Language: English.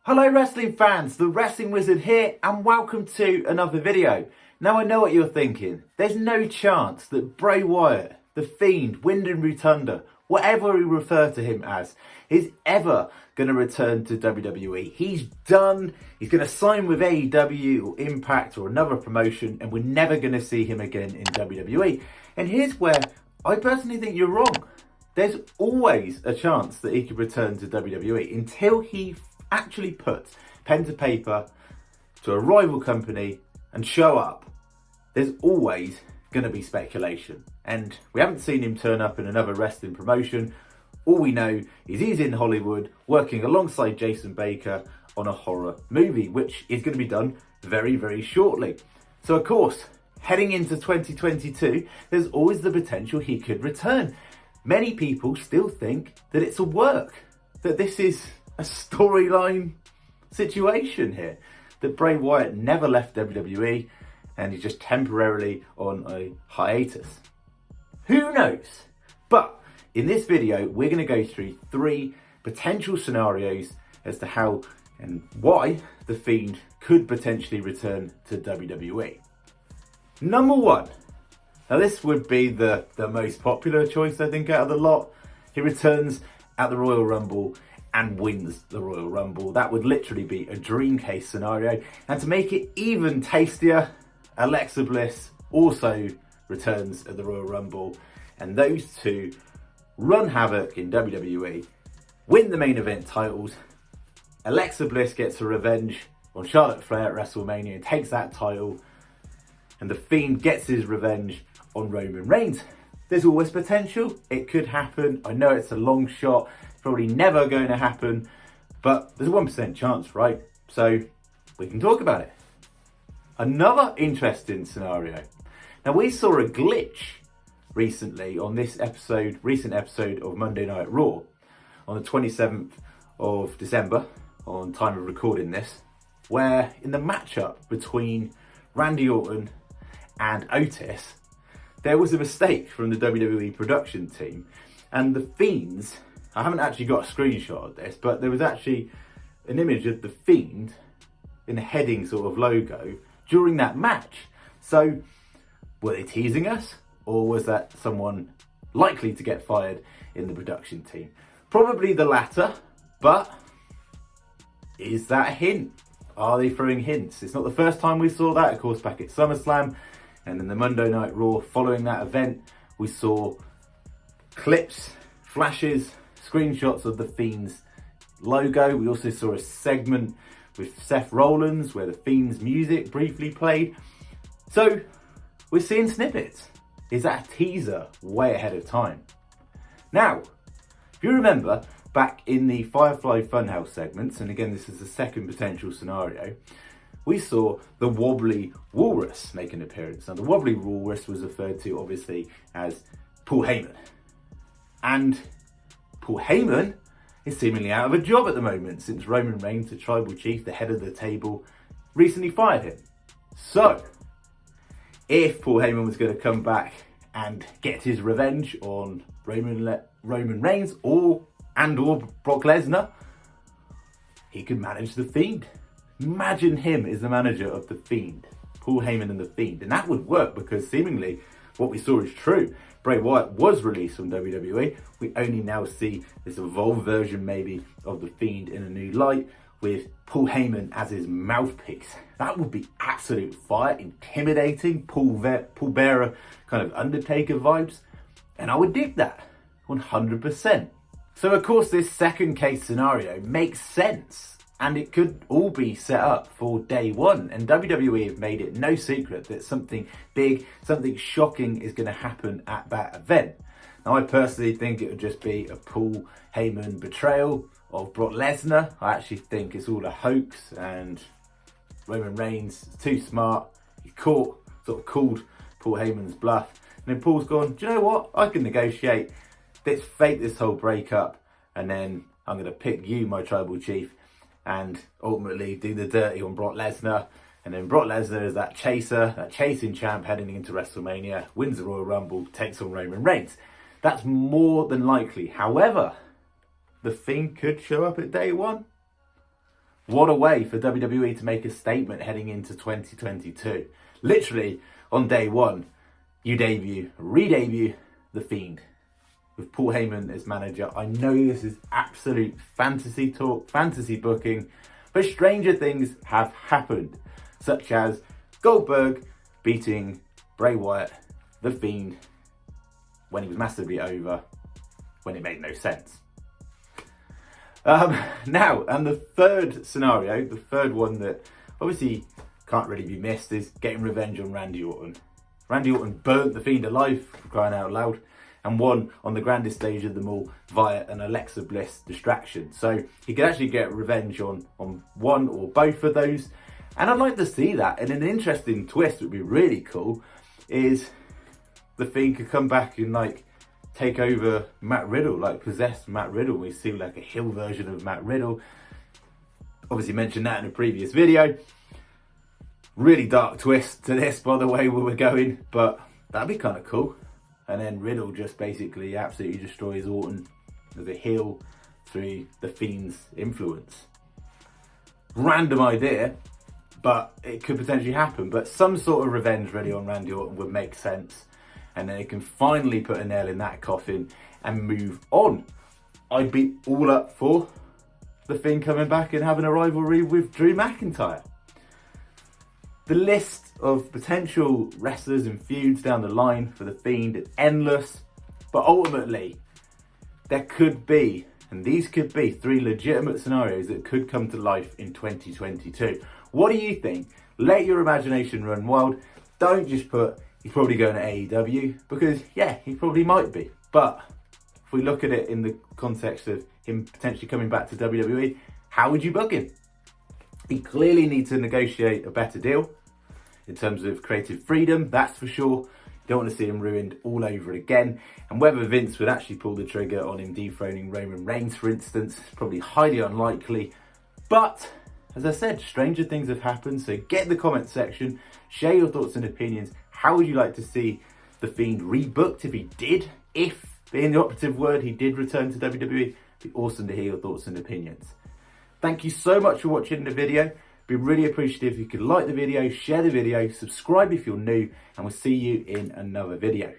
Hello wrestling fans, the Wrestling Wizard here and welcome to another video. Now I know what you're thinking, there's no chance that Bray Wyatt, the Fiend, Windham Rotunda, whatever we refer to him as, is ever going to return to WWE. He's done, he's going to sign with AEW or Impact or another promotion and we're never going to see him again in WWE. And here's where I personally think you're wrong. There's always a chance that he could return to WWE until he actually puts pen to paper to a rival company and show up. There's always going to be speculation. And we haven't seen him turn up in another wrestling promotion. All we know is he's in Hollywood working alongside Jason Baker on a horror movie, which is going to be done very, very shortly. So of course, heading into 2022, there's always the potential he could return. Many people still think that it's a work, that this is a storyline situation here, that Bray Wyatt never left WWE and he's just temporarily on a hiatus. Who knows? But in this video, we're going to go through 3 potential scenarios as to how and why the Fiend could potentially return to WWE. Number 1. Now this would be the most popular choice, I think, out of the lot. He returns at the Royal Rumble and wins the Royal Rumble. That would literally be a dream case scenario. And to make it even tastier, Alexa Bliss also returns at the Royal Rumble. And those two run havoc in WWE, win the main event titles. Alexa Bliss gets her revenge on Charlotte Flair at WrestleMania and takes that title. And the Fiend gets his revenge on Roman Reigns. There's always potential. It could happen. I know it's a long shot. It's probably never going to happen. But there's a 1% chance, right? So we can talk about it. Another interesting scenario. Now we saw a glitch recently on this recent episode of Monday Night Raw on the 27th of December, on time of recording this, where in the matchup between Randy Orton and Otis, there was a mistake from the WWE production team, and the Fiends, I haven't actually got a screenshot of this, but there was actually an image of the Fiend in a heading sort of logo during that match. So were they teasing us, or was that someone likely to get fired in the production team? Probably the latter, but is that a hint? Are they throwing hints? It's not the first time we saw that, of course, back at SummerSlam. And in the Monday Night Raw following that event, we saw clips, flashes, screenshots of the Fiend's logo. We also saw a segment with Seth Rollins where the Fiend's music briefly played. So we're seeing snippets. Is that a teaser way ahead of time? Now, if you remember back in the Firefly Funhouse segments, and again this is the second potential scenario, we saw the Wobbly Walrus make an appearance. Now the Wobbly Walrus was referred to obviously as Paul Heyman. And Paul Heyman is seemingly out of a job at the moment since Roman Reigns, the tribal chief, the head of the table, recently fired him. So, if Paul Heyman was going to come back and get his revenge on Roman Reigns or Brock Lesnar, he could manage the Fiend. Imagine him as the manager of the Fiend, Paul Heyman and the Fiend, and that would work because seemingly what we saw is true. Bray Wyatt was released from WWE. We only now see this evolved version maybe of the Fiend in a new light with Paul Heyman as his mouthpiece. That would be absolute fire, intimidating, Paul Bearer kind of Undertaker vibes, and I would dig that 100%. So of course this second case scenario makes sense. And it could all be set up for day one. And WWE have made it no secret that something big, something shocking is going to happen at that event. Now, I personally think it would just be a Paul Heyman betrayal of Brock Lesnar. I actually think it's all a hoax and Roman Reigns is too smart. He called Paul Heyman's bluff. And then Paul's gone, do you know what? I can negotiate. Let's fake this whole breakup. And then I'm going to pick you, my tribal chief, and ultimately do the dirty on Brock Lesnar. And then Brock Lesnar is that chaser, that chasing champ heading into WrestleMania, wins the Royal Rumble, takes on Roman Reigns. That's more than likely. However, the Fiend could show up at day one. What a way for WWE to make a statement heading into 2022. Literally, on day one, you re-debut The Fiend with Paul Heyman as manager. I know this is absolute fantasy talk, fantasy booking, but stranger things have happened, such as Goldberg beating Bray Wyatt, The Fiend, when he was massively over, when it made no sense. Now, and the third scenario, the third one that obviously can't really be missed, is getting revenge on Randy Orton. Randy Orton burnt The Fiend alive, for crying out loud, and won on the grandest stage of them all via an Alexa Bliss distraction. So he could actually get revenge on one or both of those. And I'd like to see that. And an interesting twist would be really cool is The Fiend could come back and like take over Matt Riddle, like possess Matt Riddle. We see like a heel version of Matt Riddle. Obviously mentioned that in a previous video. Really dark twist to this, by the way, where we're going, but that'd be kind of cool. And then Riddle just basically absolutely destroys Orton as a heel through The Fiend's influence. Random idea, but it could potentially happen. But some sort of revenge really on Randy Orton would make sense. And then it can finally put a nail in that coffin and move on. I'd be all up for The Fiend coming back and having a rivalry with Drew McIntyre. The list of potential wrestlers and feuds down the line for The Fiend is endless. But ultimately, there could be, and these could be, 3 legitimate scenarios that could come to life in 2022. What do you think? Let your imagination run wild. Don't just put, he's probably going to AEW, because yeah, he probably might be. But if we look at it in the context of him potentially coming back to WWE, how would you book him? He clearly needs to negotiate a better deal in terms of creative freedom, that's for sure. You don't want to see him ruined all over again. And whether Vince would actually pull the trigger on him dethroning Roman Reigns, for instance, is probably highly unlikely. But as I said, stranger things have happened. So get in the comment section, share your thoughts and opinions. How would you like to see The Fiend rebooked if being the operative word, he did return to WWE? It'd be awesome to hear your thoughts and opinions. Thank you so much for watching the video. Be really appreciative if you could like the video, share the video, subscribe if you're new, and we'll see you in another video.